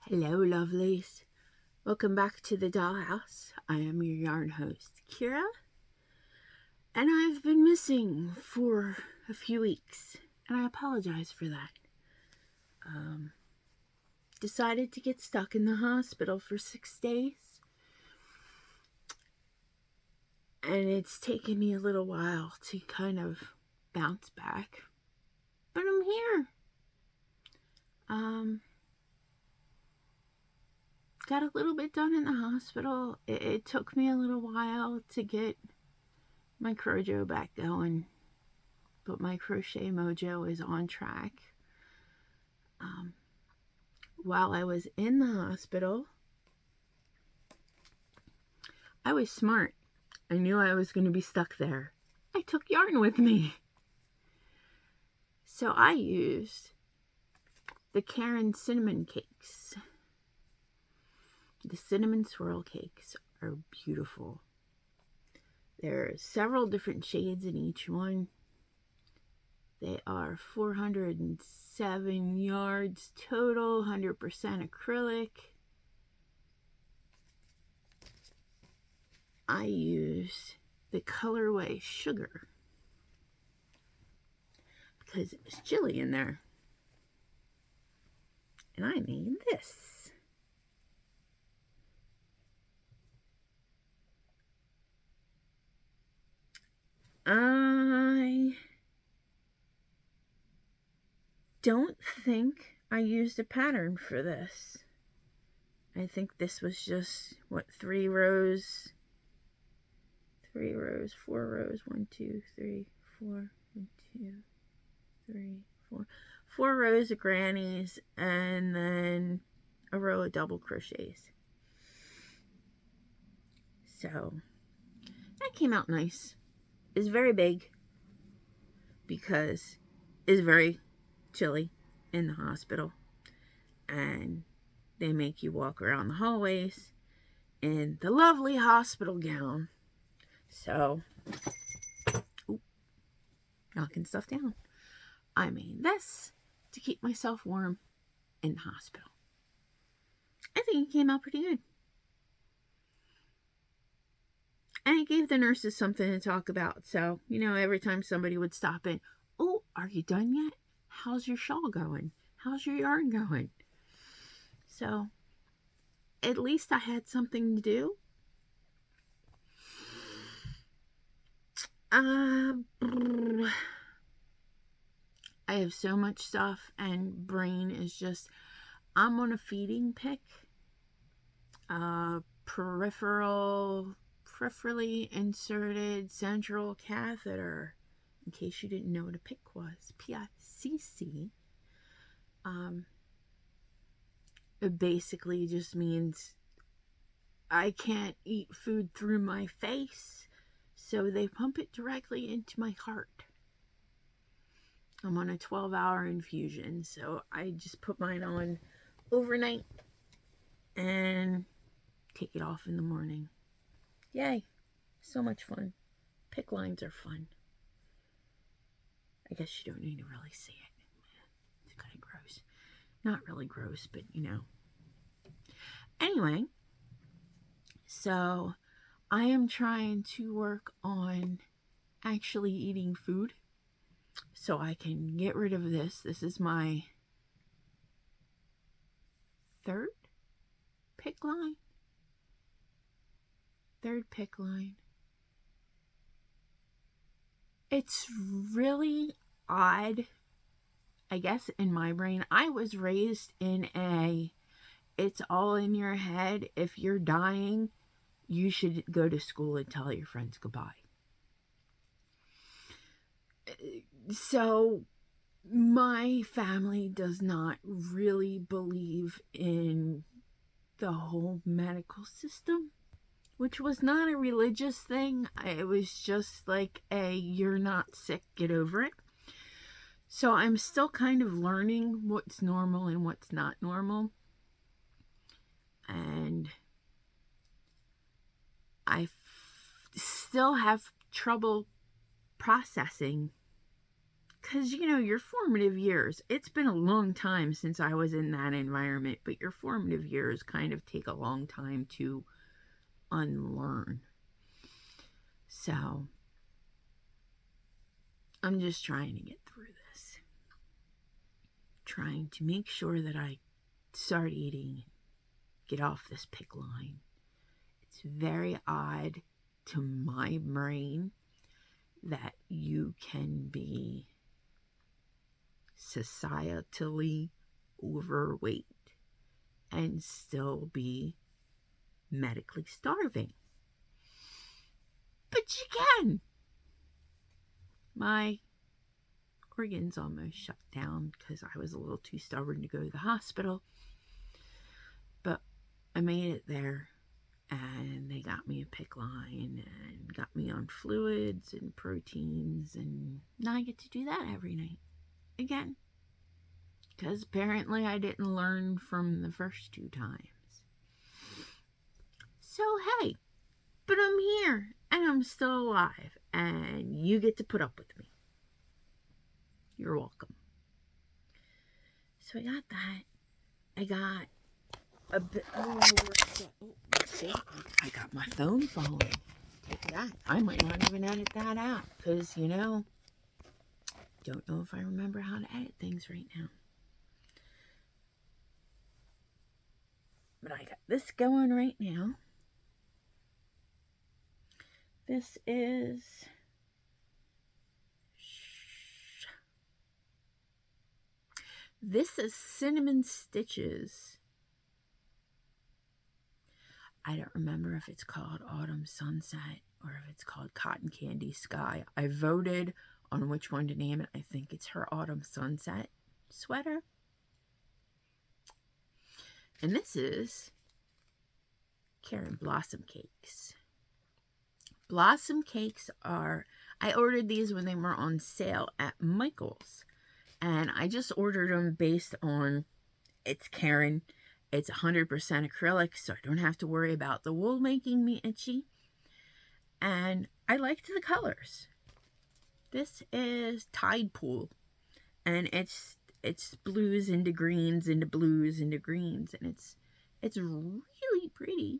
Hello, lovelies. Welcome back to the dollhouse. I am your yarn host, Kira, and I've been missing for a few weeks, and I apologize for that. Decided to get stuck in the hospital for 6 days, and it's taken me a little while to kind of bounce back, but I'm here. Got a little bit done in the hospital. It took me a little while to get my crojo back going, but my crochet mojo is on track. While I was in the hospital, I was smart. I knew I was going to be stuck there. I took yarn with me. So I used the Karen cinnamon cakes. The cinnamon swirl cakes are beautiful. There are several different shades in each one. They are 407 yards total, 100% acrylic. I use the colorway Sugar because it was chilly in there. And I made this. I don't think I used a pattern for this. I think this was just, 3 rows? 3 rows, 4 rows, 1, 2, 3, 4, 1, 2, 3, 4. 4 rows of grannies and then a row of double crochets. So that came out nice. It's very big because it's very chilly in the hospital, and they make you walk around the hallways in the lovely hospital gown. So, knocking stuff down. I made this to keep myself warm in the hospital. I think it came out pretty good. And it gave the nurses something to talk about. So, every time somebody would stop in, "Oh, are you done yet? How's your shawl going? How's your yarn going?" So, at least I had something to do. I have so much stuff, and brain is just, I'm on a feeding pick. Peripherally inserted central catheter. In case you didn't know what a PICC was, PICC. It basically just means I can't eat food through my face, so they pump it directly into my heart. I'm on a 12-hour infusion, so I just put mine on overnight and take it off in the morning. Yay, so much fun. PICC lines are fun. I guess you don't need to really see it. It's kind of gross. Not really gross, but Anyway, so I am trying to work on actually eating food so I can get rid of this. This is my 3rd PICC line. 3rd PICC line. It's really odd, I guess, in my brain. I was raised in it's all in your head. If you're dying, you should go to school and tell your friends goodbye. So my family does not really believe in the whole medical system, which was not a religious thing. It was just like you're not sick, get over it. So I'm still kind of learning what's normal and what's not normal. And I still have trouble processing because, you know, your formative years, it's been a long time since I was in that environment, but your formative years kind of take a long time to unlearn. So I'm just trying to get through this. Trying to make sure that I start eating, get off this PICC line. It's very odd to my brain that you can be societally overweight and still be medically starving. But you can. My organs almost shut down because I was a little too stubborn to go to the hospital. But I made it there, and they got me a PICC line and got me on fluids and proteins, and now I get to do that every night again. Because apparently I didn't learn from the first 2 times. So hey, but I'm here and I'm still alive, and you get to put up with me. You're welcome. So I got that. I got a bit more work. Oh, see, I got my phone falling. Take that. I might not even edit that out because, you know, don't know if I remember how to edit things right now. But I got this going right now. This is Cinnamon Stitches. I don't remember if it's called Autumn Sunset or if it's called Cotton Candy Sky. I voted on which one to name it. I think it's her Autumn Sunset sweater. And this is Karen Blossom Cakes. Blossom Cakes are, I ordered these when they were on sale at Michael's. And I just ordered them based on, it's Karen. It's 100% acrylic, so I don't have to worry about the wool making me itchy. And I liked the colors. This is Tide Pool. And it's blues into greens into blues into greens. And it's really pretty.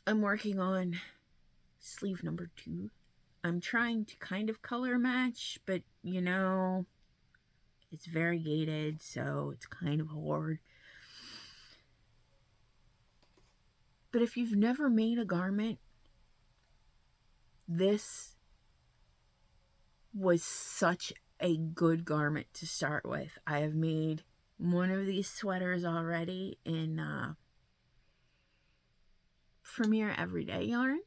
I'm working on sleeve number 2. I'm trying to kind of color match, but you know, it's variegated, so it's kind of hard. But if you've never made a garment, this was such a good garment to start with. I have made one of these sweaters already in Premier Everyday Yarn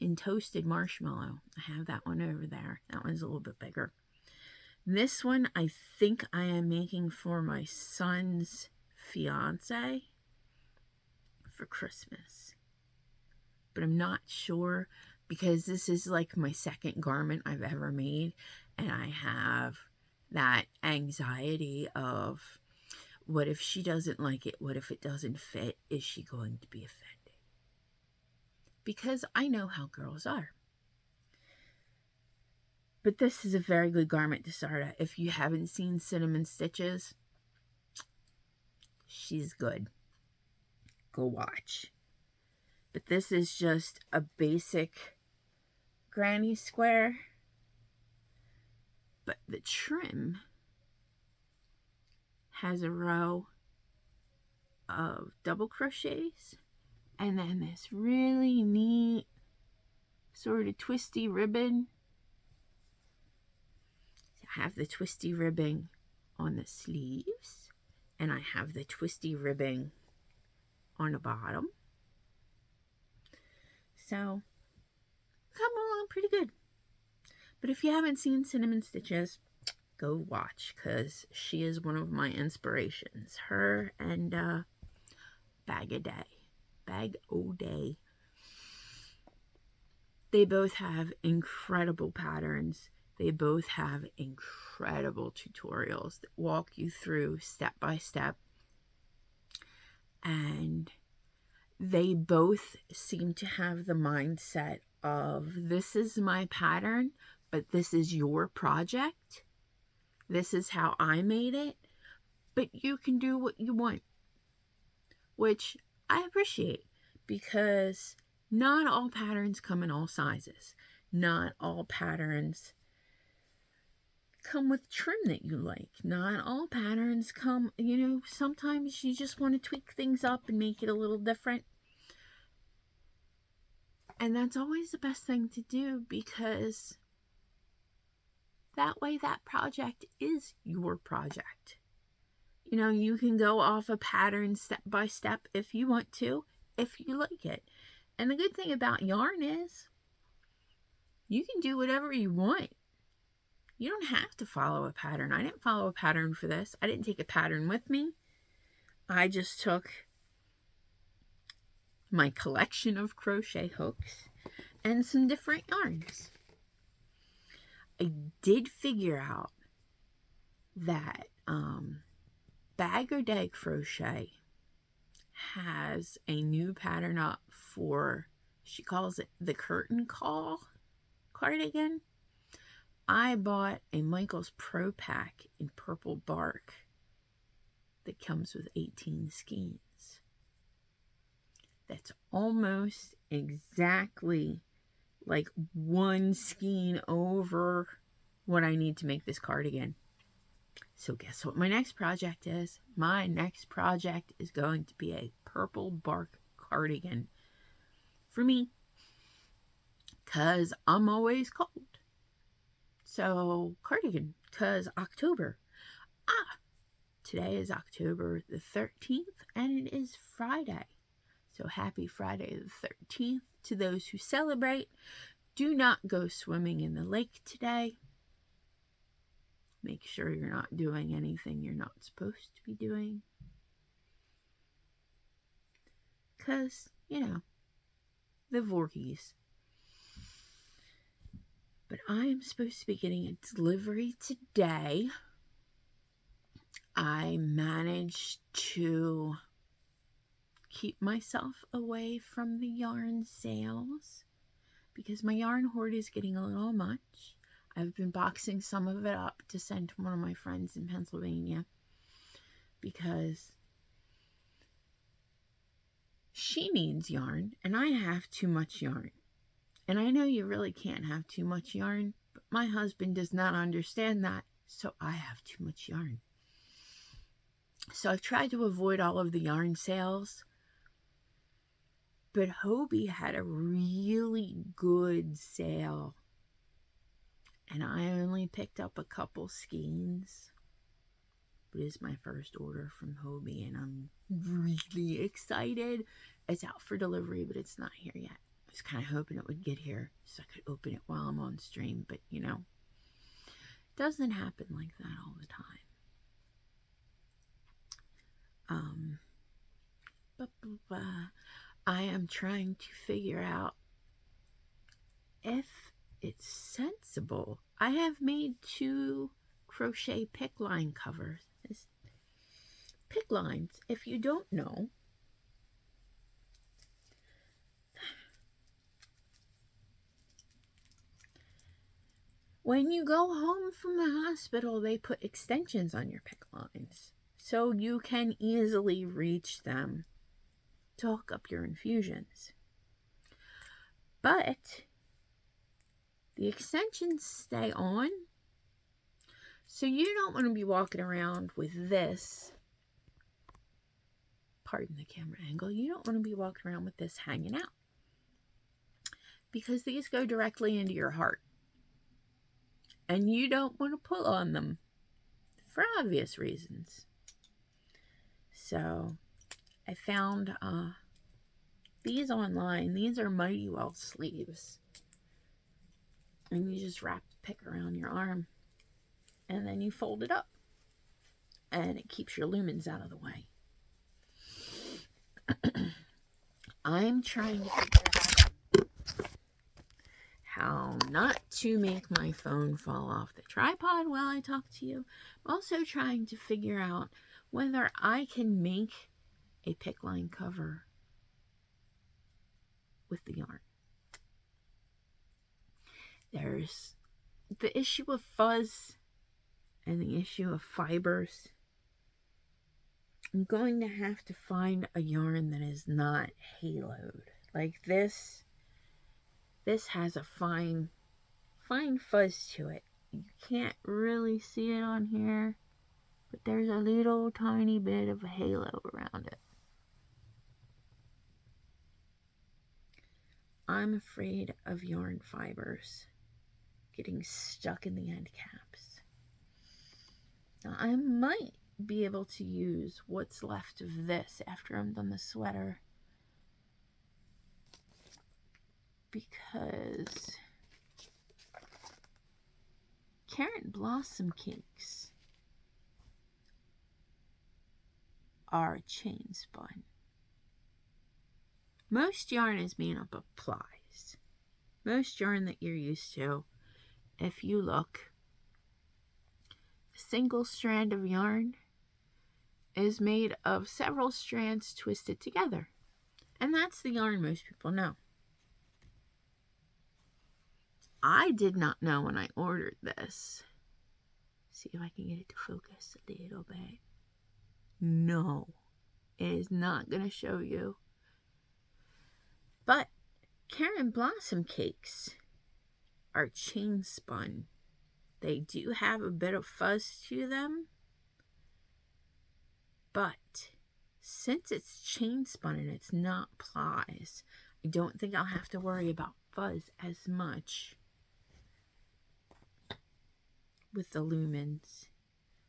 in Toasted Marshmallow. I have that one over there. That one's a little bit bigger. This one I think I am making for my son's fiance for Christmas. But I'm not sure because this is like my second garment I've ever made. And I have that anxiety of, what if she doesn't like it? What if it doesn't fit? Is she going to be offended? Because I know how girls are. But this is a very good garment to start at. If you haven't seen Cinnamon Stitches, she's good. Go watch. But this is just a basic granny square. But the trim has a row of double crochets. And then this really neat sort of twisty ribbon. I have the twisty ribbing on the sleeves. And I have the twisty ribbing on the bottom. So, coming along pretty good. But if you haven't seen Cinnamon Stitches, go watch, because she is one of my inspirations. Her and Bag O' Day. They both have incredible patterns. They both have incredible tutorials that walk you through step by step. And they both seem to have the mindset of this is my pattern, but this is your project. This is how I made it, but you can do what you want, which I appreciate, because not all patterns come in all sizes. Not all patterns come with trim that you like. Not all patterns come, sometimes you just want to tweak things up and make it a little different. And that's always the best thing to do, because that way that project is your project. You can go off a pattern step by step if you want to, if you like it. And the good thing about yarn is you can do whatever you want. You don't have to follow a pattern. I didn't follow a pattern for this. I didn't take a pattern with me. I just took my collection of crochet hooks and some different yarns. I did figure out that Bag or Day Crochet has a new pattern up for, she calls it the curtain call cardigan. I bought a Michael's Pro Pack in purple bark that comes with 18 skeins. That's almost exactly like one skein over what I need to make this cardigan. So guess what my next project is? My next project is going to be a purple bark cardigan for me, because I'm always cold. So cardigan, because October. Today is October the 13th, and it is Friday. So happy Friday the 13th to those who celebrate. Do not go swimming in the lake today. Make sure you're not doing anything you're not supposed to be doing. Because, the Vorkies. But I am supposed to be getting a delivery today. I managed to keep myself away from the yarn sales because my yarn hoard is getting a little much. I've been boxing some of it up to send to one of my friends in Pennsylvania because she needs yarn and I have too much yarn. And I know you really can't have too much yarn, but my husband does not understand that, so I have too much yarn. So I've tried to avoid all of the yarn sales, but Hobie had a really good sale. And I only picked up a couple skeins. But it's my first order from Hobie, and I'm really excited. It's out for delivery, but it's not here yet. I was kind of hoping it would get here so I could open it while I'm on stream. But, it doesn't happen like that all the time. I am trying to figure out if it's sensible. I have made 2 crochet pick line covers. Pick lines, if you don't know, when you go home from the hospital, they put extensions on your pick lines so you can easily reach them to hook up your infusions. But the extensions stay on, so you don't want to be walking around with this, pardon the camera angle, you don't want to be walking around with this hanging out, because these go directly into your heart, and you don't want to pull on them for obvious reasons. So I found these online. These are Mighty Well sleeves. And you just wrap the pick around your arm. And then you fold it up. And it keeps your lumens out of the way. I'm trying to figure out how not to make my phone fall off the tripod while I talk to you. I'm also trying to figure out whether I can make a pick line cover with the yarn. There's the issue of fuzz and the issue of fibers. I'm going to have to find a yarn that is not haloed. Like this has a fine fuzz to it. You can't really see it on here, but there's a little tiny bit of a halo around it. I'm afraid of yarn fibers getting stuck in the end caps. Now, I might be able to use what's left of this after I'm done the sweater, because Carrot Blossom cakes are chain spun. Most yarn is made up of plies. Most yarn that you're used to, if you look, a single strand of yarn is made of several strands twisted together. And that's the yarn most people know. I did not know when I ordered this. See if I can get it to focus a little bit. No, it is not going to show you. But Carrot Blossom cakes are chain spun. They do have a bit of fuzz to them, but since it's chain spun and it's not plies, I don't think I'll have to worry about fuzz as much with the lumens.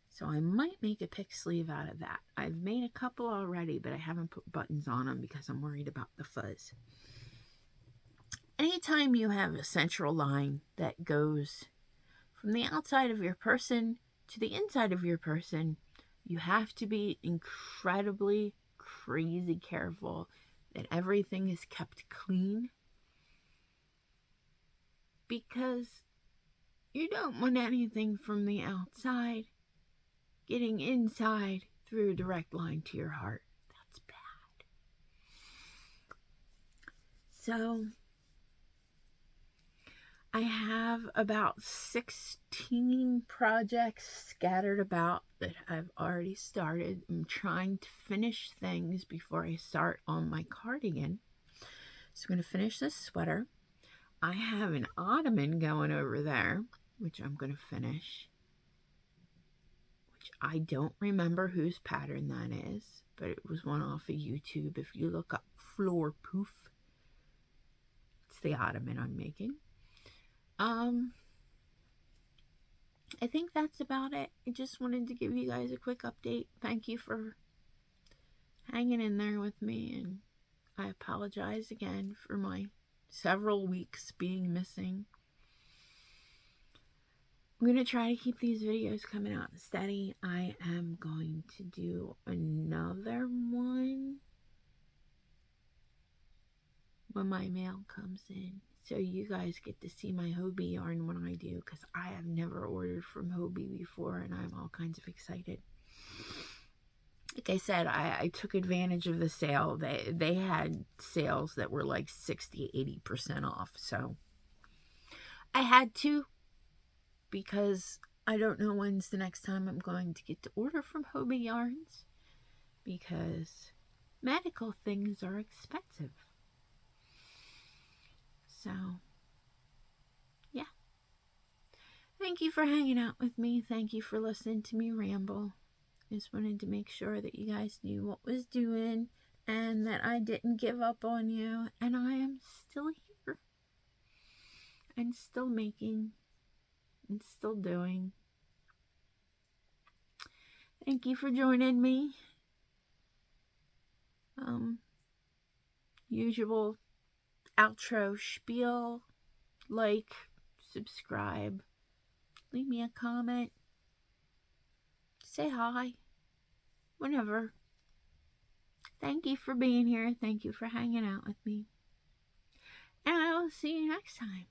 So I might make a PICC sleeve out of that. I've made a couple already, but I haven't put buttons on them because I'm worried about the fuzz. Anytime you have a central line that goes from the outside of your person to the inside of your person, you have to be incredibly crazy careful that everything is kept clean, because you don't want anything from the outside getting inside through a direct line to your heart. That's bad. So I have about 16 projects scattered about that I've already started. I'm trying to finish things before I start on my cardigan. So I'm going to finish this sweater. I have an ottoman going over there, which I'm going to finish. Which I don't remember whose pattern that is, but it was one off of YouTube. If you look up Floor Poof, it's the ottoman I'm making. I think that's about it. I just wanted to give you guys a quick update. Thank you for hanging in there with me, and I apologize again for my several weeks being missing. I'm going to try to keep these videos coming out steady. I am going to do another one when my mail comes in, so you guys get to see my Hobie yarn when I do, because I have never ordered from Hobie before and I'm all kinds of excited. Like I said, I took advantage of the sale. They had sales that were like 60-80% off, so I had to, because I don't know when's the next time I'm going to get to order from Hobie Yarns, because medical things are expensive. So, yeah. Thank you for hanging out with me. Thank you for listening to me ramble. Just wanted to make sure that you guys knew what was doing and that I didn't give up on you. And I am still here. And still making and still doing. Thank you for joining me. Usual outro spiel. Like, subscribe, leave me a comment, say hi, whenever. Thank you for being here. Thank you for hanging out with me. And I will see you next time.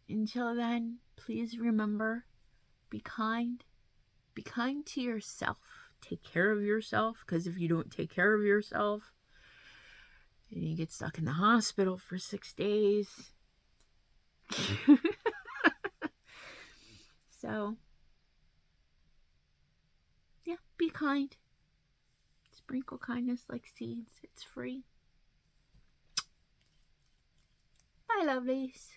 Until then, please remember, be kind. Be kind to yourself. Take care of yourself, because if you don't take care of yourself, then you get stuck in the hospital for 6 days. So, yeah, be kind. Sprinkle kindness like seeds. It's free. Bye, lovelies.